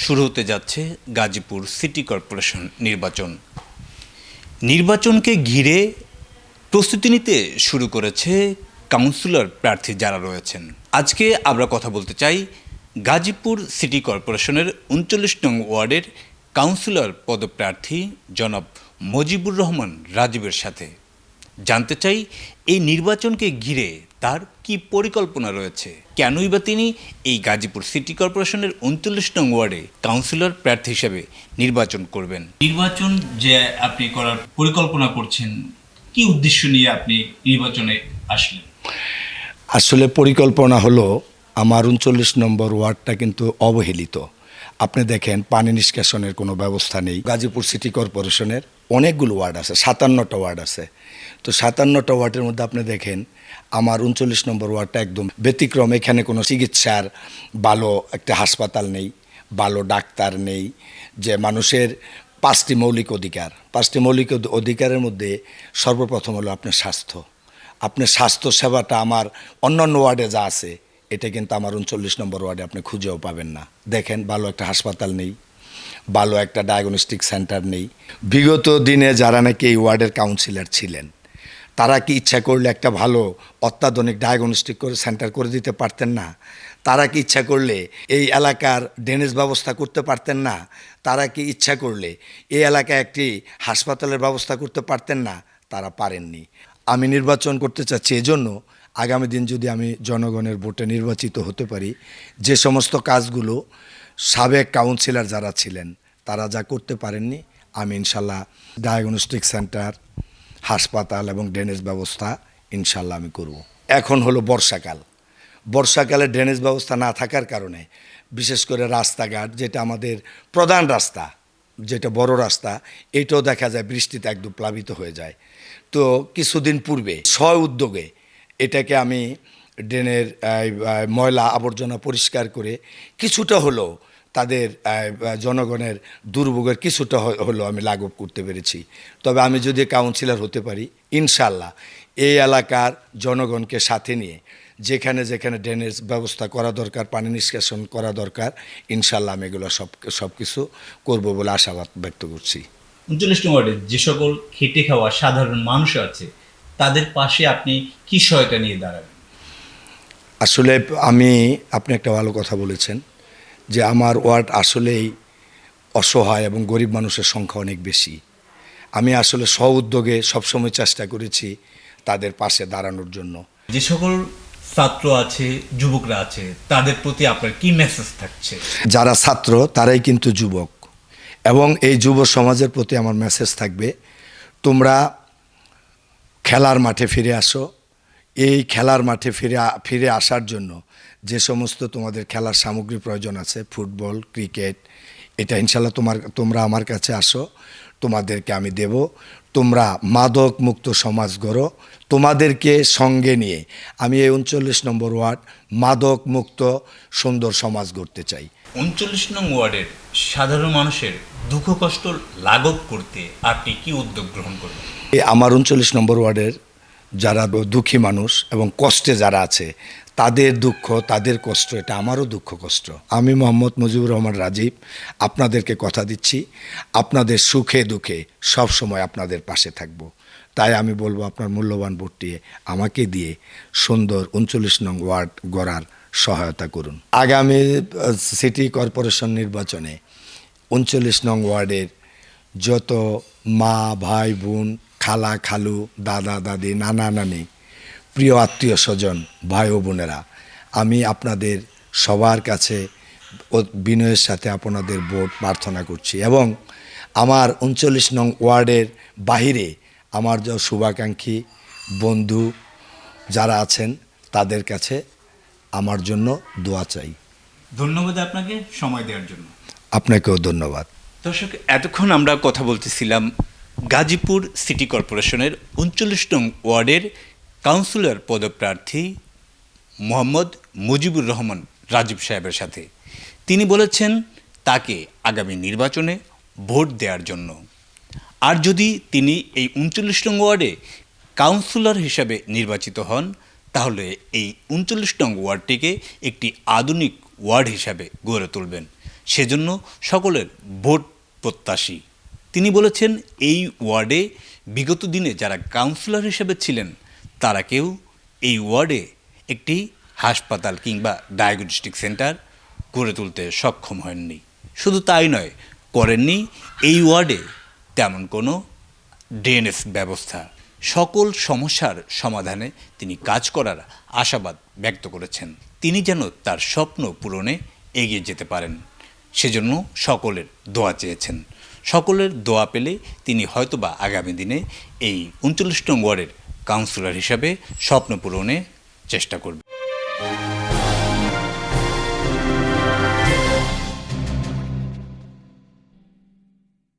শুরু হতে যাচ্ছে গাজীপুর সিটি কর্পোরেশন নির্বাচন। নির্বাচনকে ঘিরে প্রস্তুতি নিতে শুরু করেছে কাউন্সিলর প্রার্থী যারা রয়েছেন। আজকে আমরা কথা বলতে চাই গাজীপুর সিটি কর্পোরেশনের ৩৯ নং ওয়ার্ডের কাউন্সিলর পদপ্রার্থী জনাব মজিবুর রহমান রাজীবের সাথে। জানতে চাই এই নির্বাচনকে ঘিরে তার কি পরিকল্পনা রয়েছে, কেনই বা তিনি এই গাজীপুর সিটি কর্পোরেশনের ৩৯ নং ওয়ার্ডে কাউন্সিলর প্রার্থী হিসেবে নির্বাচন করবেন। নির্বাচন যে আপনি করার পরিকল্পনা করছেন, কি উদ্দেশ্য নিয়ে আপনি নির্বাচনে আসলেন? আসলে পরিকল্পনা হলো, আমার ৩৯ নম্বর ওয়ার্ডটা কিন্তু অবহেলিত। আপনি দেখেন পানি নিষ্কাশনের কোনো ব্যবস্থা নেই। গাজীপুর সিটি কর্পোরেশনের অনেকগুলো ওয়ার্ড আছে, ৫৭টা ওয়ার্ড আছে। তো ৫৭টা ওয়ার্ডের মধ্যে আপনি দেখেন আমার ৩৯ নম্বর ওয়ার্ডটা একদম ব্যতিক্রম। এখানে কোনো চিকিৎসার ভালো একটা হাসপাতাল নেই, ভালো ডাক্তার নেই। যে মানুষের ৫টি মৌলিক অধিকারের মধ্যে সর্বপ্রথম হলো আপনার স্বাস্থ্য। আপনার স্বাস্থ্য সেবাটা আমার অন্যান্য ওয়ার্ডে যা আছে এটা কিন্তু আমার ৩৯ নম্বর ওয়ার্ডে আপনি খুঁজেও পাবেন না। দেখেন ভালো একটা হাসপাতাল নেই, ভালো একটা ডায়াগনস্টিক সেন্টার নেই। বিগত দিনে যারা নাকি এই ওয়ার্ডের কাউন্সিলর ছিলেন, তারা কি ইচ্ছা করলে একটা ভালো অত্যাধুনিক ডায়াগনস্টিক সেন্টার করে দিতে পারতেন না? তারা কি ইচ্ছা করলে এই এলাকার ড্রেনেজ ব্যবস্থা করতে পারতেন না? তারা কি ইচ্ছা করলে এই এলাকায় একটি হাসপাতালের ব্যবস্থা করতে পারতেন না? তারা পারেননি। আমি নির্বাচন করতে চাচ্ছি এজন্য, আগামী দিন যদি আমি জনগণের ভোটে নির্বাচিত হতে পারি, যে সমস্ত কাজগুলো সাবেক কাউন্সিলর যারা ছিলেন তারা যা করতে পারেননি, আমি ইনশাল্লাহ ডায়াগনস্টিক সেন্টার, হাসপাতাল এবং ড্রেনেজ ব্যবস্থা ইনশাল্লাহ আমি করব। এখন হলো বর্ষাকালে ড্রেনেজ ব্যবস্থা না থাকার কারণে বিশেষ করে রাস্তাঘাট, যেটা আমাদের প্রধান রাস্তা, যেটা বড় রাস্তা, এটাও দেখা যায় বৃষ্টিতে একদম প্লাবিত হয়ে যায়। তো কিছুদিন পূর্বে উদ্যোগে এটাকে আমি ড্রেনের ময়লা আবর্জনা পরিষ্কার করে কিছুটা হলেও তাদের জনগণের দুর্ভোগের কিছুটা হলেও আমি লাঘব করতে পেরেছি। তবে আমি যদি কাউন্সিলর হতে পারি, ইনশাল্লাহ এই এলাকার জনগণকে সাথে নিয়ে যেখানে যেখানে ড্রেনেজ ব্যবস্থা করা দরকার, পানি নিষ্কাশন করা দরকার, ইনশাল্লাহ আমি এগুলো সব কিছু করবো বলে আশাবাদ ব্যক্ত করছি। ৩৯ নং ওয়ার্ডে যে সকল খেটে খাওয়া সাধারণ মানুষ আছে, তাদের পাশে আপনি কি সহায়তা নিয়ে দাঁড়াবেন? আসলে আপনি একটা ভালো কথা বলেছেন যে আমার ওয়ার্ড আসলেই অসহায় এবং গরিব মানুষের সংখ্যা অনেক বেশি। আমি আসলে উদ্যোগে সবসময় চেষ্টা করেছি তাদের পাশে দাঁড়ানোর জন্য। যে সকল ছাত্র আছে, যুবকরা আছে, তাদের প্রতি আপনার কি মেসেজ থাকছে? যারা ছাত্র তারাই কিন্তু যুবক, এবং এই যুব সমাজের প্রতি আমার মেসেজ থাকবে, তোমরা খেলার মাঠে ফিরে আসো। এই খেলার মাঠে ফিরে আসার জন্য যে সমস্ত তোমাদের খেলার সামগ্রী প্রয়োজন আছে, ফুটবল, ক্রিকেট, এটা ইনশাল্লাহ তোমরা আমার কাছে আসো, তোমাদেরকে আমি দেব। তোমরা মাদক মুক্ত সমাজ গড়ো। তোমাদেরকে সঙ্গে নিয়ে আমি এই ৩৯ নম্বর ওয়ার্ড মাদক মুক্ত সুন্দর সমাজ গড়তে চাই। ৩৯ নং ওয়ার্ডের সাধারণ মানুষের দুঃখ কষ্ট লাঘব করতে আপনি কি উদ্যোগ গ্রহণ করবেন? আমার ৩৯ নম্বর ওয়ার্ডের যারা দুঃখী মানুষ এবং কষ্টে যারা আছে, তাদের দুঃখ, তাদের কষ্ট, এটা আমারও দুঃখ কষ্ট। আমি মোহাম্মদ মজিবুর রহমান রাজীব আপনাদেরকে কথা দিচ্ছি, আপনাদের সুখে দুঃখে সব সময় আপনাদের পাশে থাকব। তাই আমি বলবো, আপনার মূল্যবান ভোটটি আমাকে দিয়ে সুন্দর ৩৯ নং ওয়ার্ড গড়ার সহায়তা করুন। আগামী সিটি কর্পোরেশন নির্বাচনে ৩৯ নং ওয়ার্ডের যত মা, ভাই, বোন, খালা, খালু, দাদা, দাদি, নানা, নানি, প্রিয় আত্মীয় স্বজন, ভাই ও বোনেরা, আমি আপনাদের সবার কাছে বিনয়ের সাথে আপনাদের ভোট প্রার্থনা করছি। এবং আমার ৩৯ নং ওয়ার্ডের বাহিরে আমার যে শুভাকাঙ্ক্ষী বন্ধু যারা আছেন, তাদের কাছে আমার জন্য দোয়া চাই। ধন্যবাদ আপনাকে সময় দেওয়ার জন্য। আপনাকেও ধন্যবাদ। দর্শক, এতক্ষণ আমরা কথা বলতেছিলাম গাজীপুর সিটি কর্পোরেশনের ৩৯ নং ওয়ার্ডের কাউন্সিলর পদপ্রার্থী মোহাম্মদ মুজিবুর রহমান রাজীব সাহেবের সাথে। তিনি বলেছেন তাকে আগামী নির্বাচনে ভোট দেওয়ার জন্য। আর যদি তিনি এই ৩৯ নং ওয়ার্ডে কাউন্সিলর হিসাবে নির্বাচিত হন, তাহলে এই ৩৯ নং ওয়ার্ডটিকে একটি আধুনিক ওয়ার্ড হিসাবে গড়ে তুলবেন। সেজন্য সকলের ভোট প্রত্যাশী। তিনি বলেছেন এই ওয়ার্ডে বিগত দিনে যারা কাউন্সিলর হিসেবে ছিলেন তারা কেউ এই ওয়ার্ডে একটি হাসপাতাল কিংবা ডায়াগনস্টিক সেন্টার গড়ে তুলতে সক্ষম হননি। শুধু তাই নয়, করেননি এই ওয়ার্ডে তেমন কোনো ড্রেনেজ ব্যবস্থা। সকল সমস্যার সমাধানে তিনি কাজ করার আশাবাদ ব্যক্ত করেছেন। তিনি যেন তার স্বপ্ন পূরণে এগিয়ে যেতে পারেন, সেজন্য সকলের দোয়া চেয়েছেন। সকলের দোয়া পেলে তিনি হয়তোবা আগামী দিনে এই 39 নং ওয়ার্ডের কাউন্সিলর হিসাবে স্বপ্ন পূরণে চেষ্টা করবেন।